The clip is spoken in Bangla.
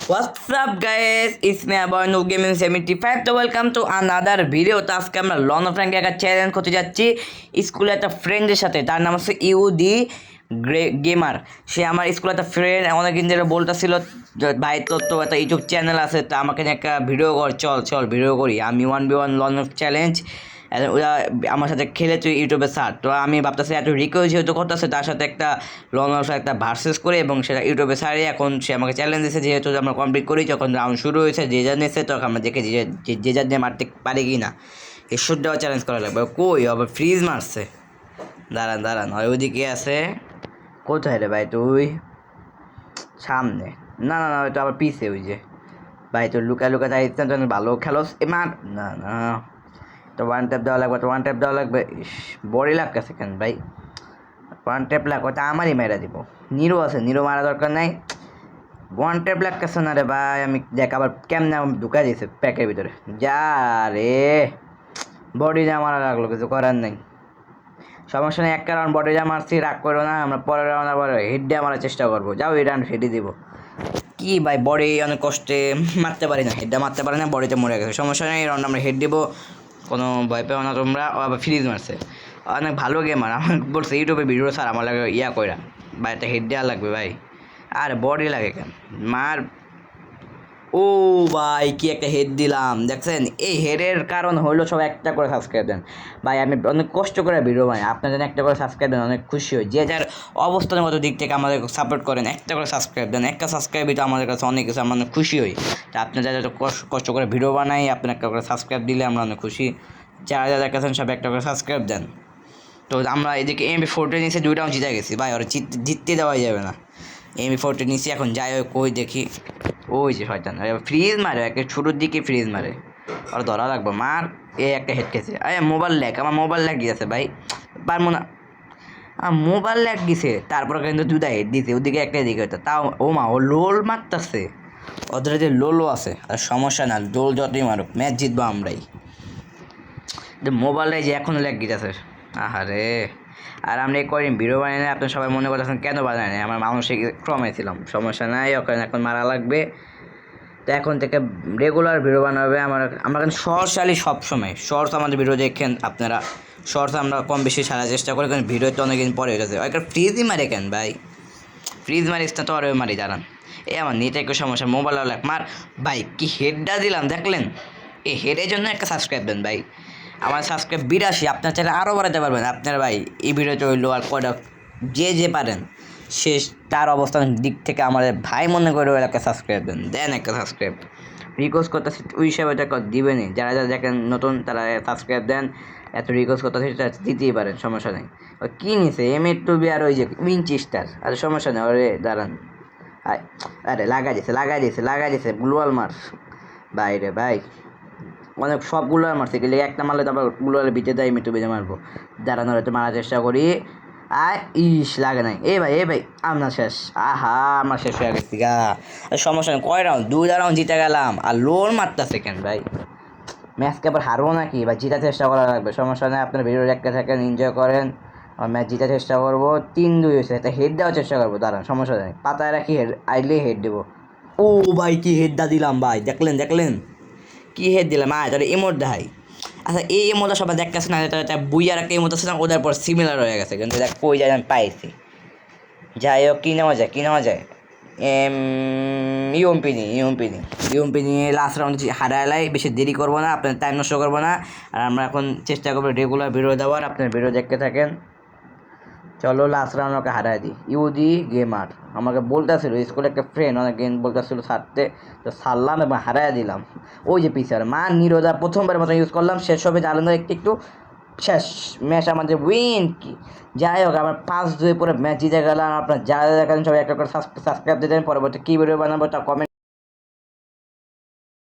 What's up guys, it's me about Noob Gaming 75. তো ওয়েলকাম টু আনাদার ভিডিও। তো আজকে আমরা লন অফ র্যাঙ্কে একটা চ্যালেঞ্জ করতে যাচ্ছি স্কুলে একটা ফ্রেন্ডের সাথে। তার নাম হচ্ছে ইউডি গেমার। সে আমার স্কুলে একটা ফ্রেন্ড, অনেকদিন ধরে বলতেছিল ভাই তোর তো একটা ইউটিউব চ্যানেল আছে, তো আমাকে নিয়ে একটা ভিডিও কর, চল ভিডিও করি। আমি 1v1 লন অফ চ্যালেঞ্জ, ওরা আমার সাথে খেলে তুই ইউটিউবে সার। তো আমি ভাবতেছি এত রিকোয়েস্ট যেহেতু করতেছে, তার সাথে একটা লং একটা ভার্সেস করে এবং সেটা ইউটিউবে সারি। এখন সে আমাকে চ্যালেঞ্জ দিয়েছে, যেহেতু আমরা কমপ্লিট করি, যখন রাউন্ড শুরু হয়েছে যে যা নিয়েছে, তখন আমরা দেখে যে যার দিয়ে মারতে পারি কি না, এসব দেওয়া চ্যালেঞ্জ করা লাগবে। কই আবার ফ্রিজ মারছে, দাঁড়ান হয় ওইদিকে আছে। কোথায় রে ভাই তুই? সামনে? না হয়তো আবার পিছে। ওই যে ভাই তোর লুকা তাই ভালো খেলোস এ মার। না তো ওয়ান ট্যাপ দেওয়া লাগবে। বড়ি লাগতেছে কেন ভাই? ওয়ান ট্যাপ লাগবে, তা আমারই মেরা দিব। নিরো আছে, নিরো মারা দরকার নাই। ওয়ান ট্যাপ লাগতেছে না রে ভাই। আমি দেখ আবার কেমনে ঢুকাই দিয়েছে প্যাকের ভিতরে। যা রে, বডি যা মারা লাগলো, কিছু করার নেই। সমস্যা নেই, একটা রাউন্ড বডি যা মারছি, রাগ করো না। আমরা পরের রাউন্ড আবার হেড দিয়ে মারার চেষ্টা করবো। যাও এই রাউন্ড হেডই দিব। কি ভাই, বডি অনেক কষ্টে মারতে পারি না, হেডটা মারতে পারি না, বডিতে মরে গেছে। সমস্যা নেই, রাউন্ড আমরা হেড দিব, কোনো ভয় পেও না তোমরা। ও আবার ফ্রিজ মারছে, অনেক ভালো গেমার। আমার বলছে ইউটিউবে ভিডিও স্যার আমার লাগে ইয়া কইরা ভাই, একটা হেড দেওয়া লাগবে ভাই। আর বডি লাগে কেন মার? ও ভাই কি একটা হেড দিলাম দেখছেন? এই হেডের কারণ হলো সব একটা করে সাবস্ক্রাইব দেন ভাই। আমি অনেক কষ্ট করে ভিডিও বানাই, আপনার জন্য একটা করে সাবস্ক্রাইব দেন, অনেক খুশি হই। যে যার অবস্থানের মতো দিক থেকে আমাদের সাপোর্ট করেন, একটা করে সাবস্ক্রাইব দেন। একটা সাবস্ক্রাইবই তো আমাদের কাছে অনেক কিছু, আমরা অনেক খুশি হই। তা আপনি যারা কষ্ট করে ভিডিও বানাই, আপনি একটা করে সাবস্ক্রাইব দিলে আমরা অনেক খুশি। যারা দেখেছেন সব একটা করে সাবস্ক্রাইব দেন। তো আমরা এদিকে MP40 নিচে 2 রাউন্ড জিতে গেছি ভাই, ওরা জিততে দেওয়াই যাবে না। MP40 নিচে এখন যাই হোক, কই দেখি। ওই যে শয়তান ফ্রিজ মারে, একে শুরুর দিকে ফ্রিজ মারে, আর ধরা লাগবে মার। এ একটা হেড খেয়েছে। আরে মোবাইল ল্যাগ, আমার মোবাইল ল্যাগ গিয়েছে ভাই, পারবো না। মোবাইল ল্যাগ গেছে, তারপরে কিন্তু দুটা হেড দিছে, ওদিকে একটা এদিকে হতো। তাও ও মা, ও লোল মারতেছে। ওদের যে লোলও আছে, আর সমস্যা না, লোল যতই মারুক ম্যাচ জিতবো আমরাই। মোবাইলটাই যে এখনও ল্যাগ গিয়েছে, আহারে। আর আমরা এই কদিন ভিডিও বানাই না, আপনার সবাই মনে করতেছেন কেন বানাই না, আমার মানসিক ক্রমে ছিলাম। সমস্যা নাই, ওখানে এখন মারা লাগবে। তো এখন থেকে রেগুলার ভিডিও বানাবে আমরা কিন্তু শর্টসালি সবসময় শর্টস আমাদের ভিডিও দেখেন আপনারা। শর্টস আমরা কম বেশি ছাড়ার চেষ্টা করি, কারণ ভিডিও তো অনেকদিন পরে হয়ে গেছে। একটা ফ্রিজই মারে কেন ভাই? ফ্রিজ মারিস না তো, আরও মারি দাঁড়ান। আমার নেটে একটু সমস্যা, মোবাইল লাগ মার ভাই। কি হেডটা দিলাম দেখলেন? এই হেডের জন্য একটা সাবস্ক্রাইব দেন ভাই। আমার সাবস্ক্রাইব 82, আপনার চাইলে আরও বাড়াতে পারবেন আপনার ভাই। এই ভিডিওতে হইলো আর কয়টা যে পারেন শেষ, তার অবস্থানের দিক থেকে আমাদের ভাই মনে করে একটা সাবস্ক্রাইব দেন একটা সাবস্ক্রাইব। রিকোয়েস্ট করতেছি ওই হিসাবে এটা দিবেনই। যারা দেখেন নতুন তারা সাবস্ক্রাইব দেন। এত রিকোয়েস্ট করতেছি, দিতেই পারেন, সমস্যা নেই। ওই কী নিছে M8 আর ওই যে উইনচেস্টার, আরে সমস্যা নেই। ওরে দাঁড়ান, আরে লাগাই দিয়েছে গ্লোয়াল মার ভাই রে ভাই। অনেক সব গুলোয়াল মারছে, গেলে একটা মারলে তারপর গুলোয়ালে বিটে দেয়, M8 মারবো। দাঁড়ানোর হয়তো মারার চেষ্টা করি। লাগে নাই। ভাই আমরা শেষ। আমরা শেষ হয়ে গেছি গা। সমস্যা নেই, কয় রাউন্ড? 2 রাউন্ড জিতে গেলাম, আর লোন মারতেছে কেন ভাই? ম্যাচকে আবার হারবো নাকি ভাই? জিতার চেষ্টা করা লাগবে, সমস্যা নেই। আপনার ভিডিও দেখতে থাকেন, এনজয় করেন। ম্যাচ জিতার চেষ্টা করবো। 3-2 হয়েছে, একটা হেড দেওয়ার চেষ্টা করবো। দাঁড়ান, সমস্যা নেই, পাতায় রাখি, হেড আইলেই হেড দেবো। ও ভাই কি হেডটা দিলাম ভাই, দেখলেন কি হেড দিলাম? তাহলে ইমোট দেখাই। আচ্ছা এই ইমোটা সবাই দেখতেছে না, বুইয়ার একটা ইমোট আছে না, ওদের পর সিমিলার হয়ে গেছে। কিন্তু দেখ কই যায় আমি পাইছি। যাই হোক, কী নেওয়া যায়? ইউম্পিনি লাস্ট রাউন্ড হারাইলাই। বেশি দেরি করবো না, আপনার টাইম নষ্ট করবো না। আর আমরা এখন চেষ্টা করবো রেগুলার ভিডিও দেওয়ার। আপনার ভিডিও দেখতে থাকেন। চলো লাস্ট রাউন্ড ওকে হারাই দিই। ইউডি গেমার আমাকে বলতেছিল, স্কুলে একটা ফ্রেন্ড অনেক গেম বলতেছিল ছাড়তে, তো ছাড়লাম এবং হারাই দিলাম। ওই যে পিছার মা নিরোধা প্রথমবার মতো ইউজ করলাম, শেষ হবে জানলাম একটু শেষ। ম্যাচ আমাদের উইন। কি যাই হোক, আবার 5-2 পরে ম্যাচ জিতে গেলাম। আপনার যারা দেখেন সবাই একটা করে সাবস্ক্রাইব দিতেন। পরবর্তী কী ভিডিও বানাবো তা কমেন্ট